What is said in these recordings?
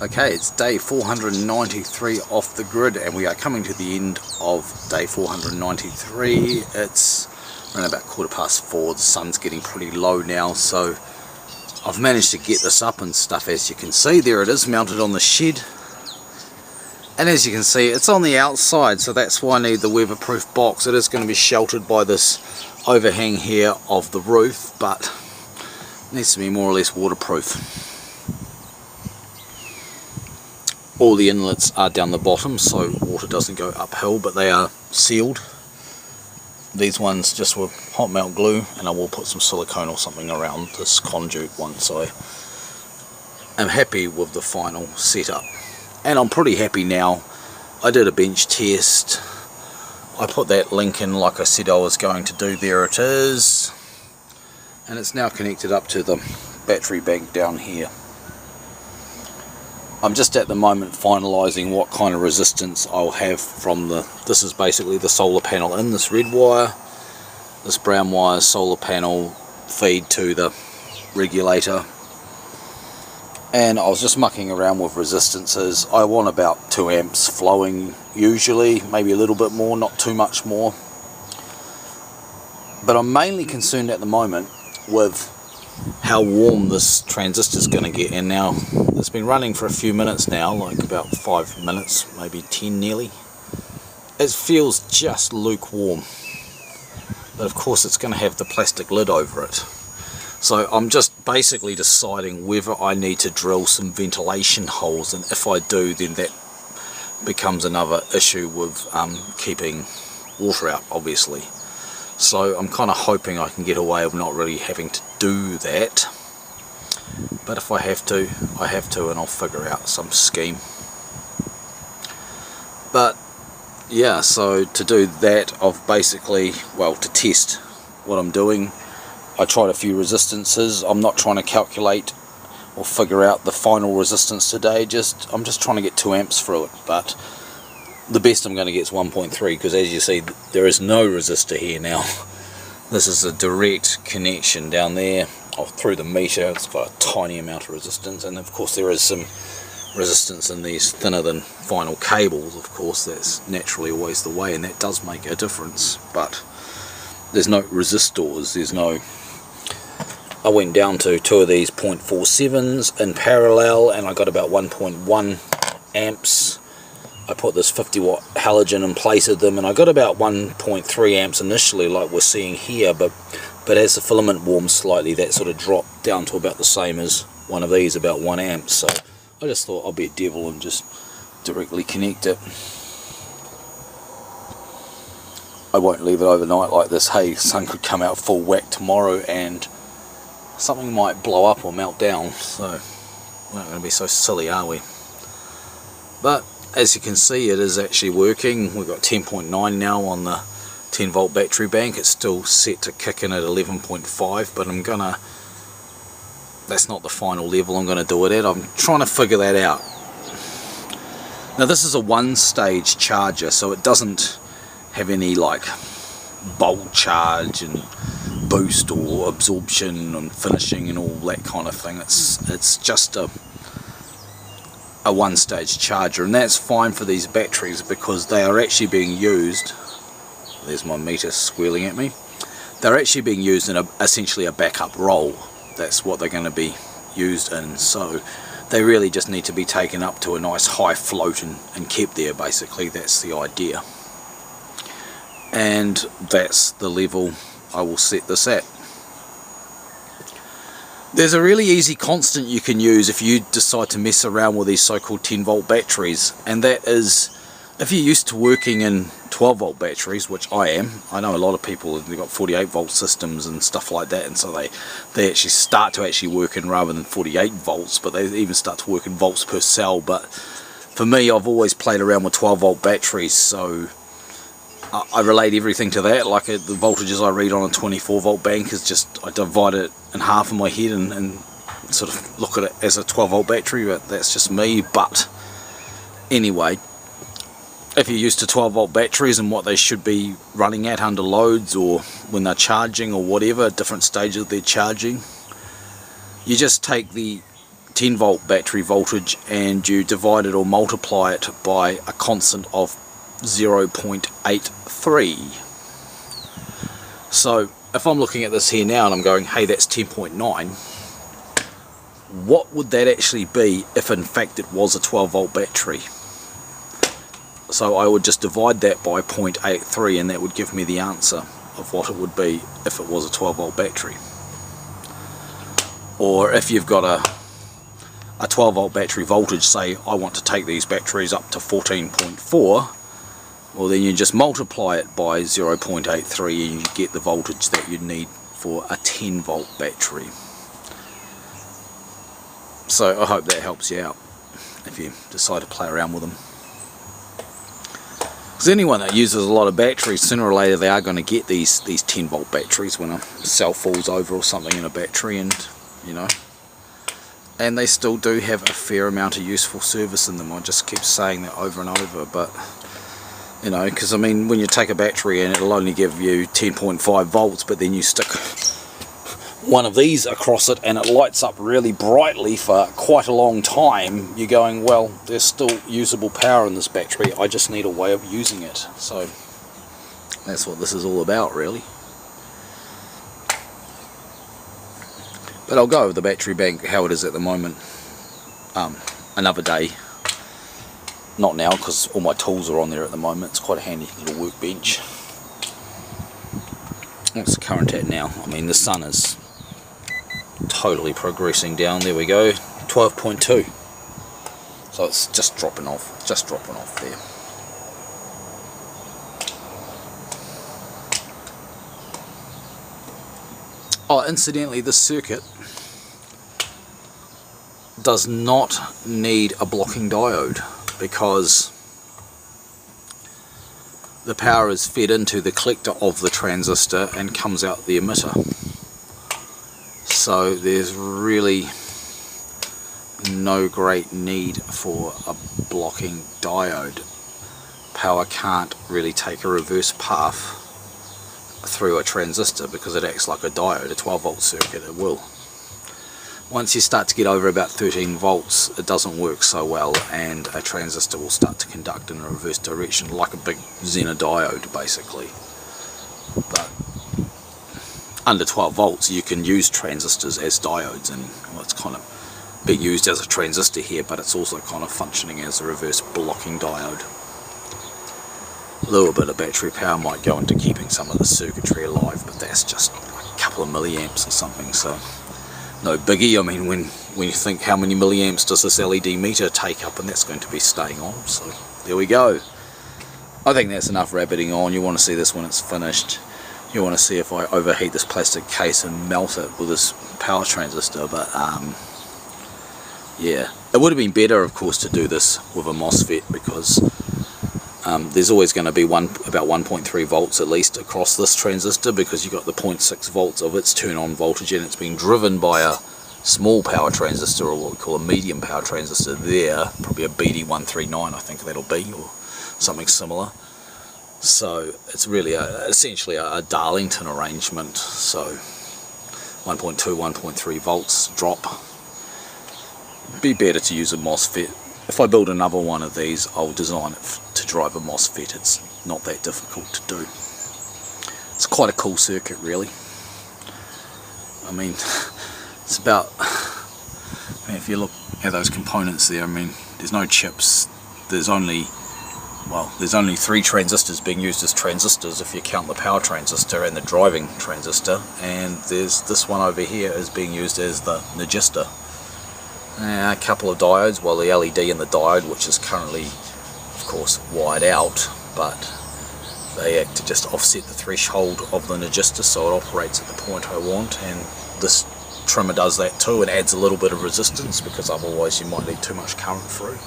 Okay, it's day 493 off the grid, and we are coming to the end of day 493. It's around about 4:15. The sun's getting pretty low now, so I've managed to get this up and stuff. As you can see, there it is, mounted on the shed. And as you can see, it's on the outside, so that's why I need the weatherproof box. It is going to be sheltered by this overhang here of the roof, but it needs to be more or less waterproof. All the inlets are down the bottom, so water doesn't go uphill, but they are sealed. These ones just with hot melt glue, and I will put some silicone or something around this conduit once I am happy with the final setup. And I'm pretty happy now. I did a bench test. I put that link in like I said I was going to do. There it is. And it's now connected up to the battery bank down here. I'm just at the moment finalising what kind of resistance I'll have from this is basically the solar panel in, this red wire, this brown wire, solar panel feed to the regulator. And I was just mucking around with resistances. I want about 2 amps flowing usually, maybe a little bit more, not too much more. But I'm mainly concerned at the moment with how warm this transistor is going to get. And now it's been running for a few minutes now, like about 5 minutes, maybe 10 nearly. It feels just lukewarm, but of course it's going to have the plastic lid over it. So I'm just basically deciding whether I need to drill some ventilation holes, and if I do, then that becomes another issue with keeping water out, obviously. So I'm kind of hoping I can get away with not really having to do that. But if I have to, I have to, and I'll figure out some scheme. But yeah, so to do that, I've basically, well, to test what I'm doing, I tried a few resistances. I'm not trying to calculate or figure out the final resistance today. I'm just trying to get 2 amps through it. But the best I'm going to get is 1.3, because as you see, there is no resistor here now. This is a direct connection down there through the meter. It's got a tiny amount of resistance, and of course there is some resistance in these thinner than vinyl cables. Of course, that's naturally always the way, and that does make a difference. But there's no resistors. There's no. I went down to 2 of these 0.47s in parallel, and I got about 1.1 amps. I put this 50 watt halogen and plated them, and I got about 1.3 amps initially, like we're seeing here, but as the filament warms slightly, that sort of dropped down to about the same as one of these, about 1 amp. So I just thought I'll be a devil and just directly connect it. I won't leave it overnight like this. Hey, sun could come out full whack tomorrow and something might blow up or melt down, so we're not going to be so silly, are we? But as you can see, it is actually working. We've got 10.9 now on the 10 volt battery bank. It's still set to kick in at 11.5, but that's not the final level I'm going to do it at. I'm trying to figure that out. Now this is a 1-stage charger, so it doesn't have any like bulk charge and boost or absorption and finishing and all that kind of thing. It's just a 1-stage charger, and that's fine for these batteries because they are actually being used. There's my meter squealing at me. They're actually being used in essentially a backup roll. That's what they're going to be used in, so they really just need to be taken up to a nice high float and kept there. Basically, that's the idea, and that's the level I will set this at. There's a really easy constant you can use if you decide to mess around with these so-called 10 volt batteries, and that is, if you're used to working in 12 volt batteries, which I am. I know a lot of people have got 48 volt systems and stuff like that, and so they actually start to actually work in rather than 48 volts, but they even start to work in volts per cell. But for me, I've always played around with 12 volt batteries, so I relate everything to that. Like the voltages I read on a 24 volt bank is just, I divide it in half in my head and sort of look at it as a 12 volt battery, but that's just me. But anyway, if you're used to 12 volt batteries and what they should be running at under loads or when they're charging or whatever, different stages they're charging, you just take the 10 volt battery voltage and you divide it or multiply it by a constant of 0.83. So if I'm looking at this here now and I'm going, hey, that's 10.9, what would that actually be if in fact it was a 12 volt battery? So I would just divide that by 0.83 and that would give me the answer of what it would be if it was a 12 volt battery. Or if you've got a 12 volt battery voltage, say I want to take these batteries up to 14.4, well then you just multiply it by 0.83 and you get the voltage that you need for a 10 volt battery. So I hope that helps you out if you decide to play around with them. Because anyone that uses a lot of batteries, sooner or later they are going to get these 10 volt batteries when a cell falls over or something in a battery, and you know, and they still do have a fair amount of useful service in them. I just keep saying that over and over, but you know, because I mean, when you take a battery and it'll only give you 10.5 volts, but then you stick one of these across it and it lights up really brightly for quite a long time, you're going, well, there's still usable power in this battery, I just need a way of using it. So that's what this is all about, really. But I'll go over the battery bank, how it is at the moment, another day. Not now, because all my tools are on there at the moment. It's quite a handy little workbench. What's the current at now? I mean, the sun is totally progressing down. There we go, 12.2. So it's just dropping off there. Oh, incidentally, this circuit does not need a blocking diode, because the power is fed into the collector of the transistor and comes out the emitter. So there's really no great need for a blocking diode. Power can't really take a reverse path through a transistor because it acts like a diode. A 12 volt circuit, it will. Once you start to get over about 13 volts, it doesn't work so well, and a transistor will start to conduct in a reverse direction, like a big Zener diode, basically. But under 12 volts, you can use transistors as diodes, and well, it's kind of being used as a transistor here, but it's also kind of functioning as a reverse blocking diode. A little bit of battery power might go into keeping some of the circuitry alive, but that's just a couple of milliamps or something, so no biggie. I mean, when you think how many milliamps does this LED meter take up, and that's going to be staying on, so there we go. I think that's enough rabbiting on. You want to see this when it's finished. You want to see if I overheat this plastic case and melt it with this power transistor, but yeah, it would have been better, of course, to do this with a MOSFET, because there's always going to be about 1.3 volts at least across this transistor, because you've got the 0.6 volts of its turn on voltage, and it's being driven by a small power transistor, or what we call a medium power transistor there, probably a BD139 I think that'll be, or something similar. So it's really essentially a Darlington arrangement. So 1.2, 1.3 volts drop. Be better to use a MOSFET. If I build another one of these, I'll design it to drive a MOSFET. It's not that difficult to do. It's quite a cool circuit, really. I mean, it's about, if you look at those components there, I mean, there's no chips. There's only 3 transistors being used as transistors if you count the power transistor and the driving transistor, and there's this one over here is being used as the Negistor. A couple of diodes, well, the LED and the diode, which is currently of course wired out, but they act to just offset the threshold of the Negistor so it operates at the point I want, and this trimmer does that too, and adds a little bit of resistance, because otherwise you might lead too much current through.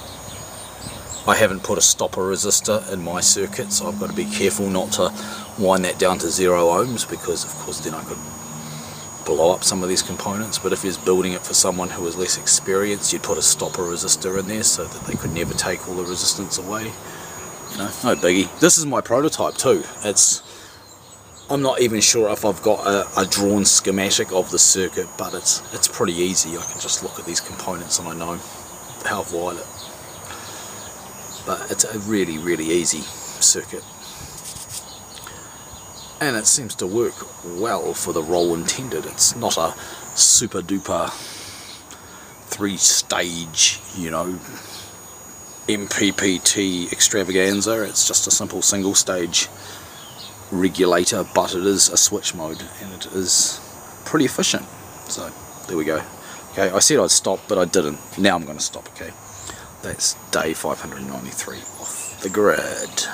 I haven't put a stopper resistor in my circuit, so I've got to be careful not to wind that down to 0 ohms, because of course then I could blow up some of these components. But if you're building it for someone who is less experienced, you'd put a stopper resistor in there so that they could never take all the resistance away. You know, no biggie. This is my prototype too. It's I'm not even sure if I've got a drawn schematic of the circuit, but it's pretty easy. I can just look at these components and I know how I've wired it. But it's a really, really easy circuit. And it seems to work well for the role intended. It's not a super duper 3-stage, you know, MPPT extravaganza. It's just a simple single stage regulator, but it is a switch mode and it is pretty efficient. So there we go. Okay, I said I'd stop, but I didn't. Now I'm going to stop. Okay, that's day 593 off the grid.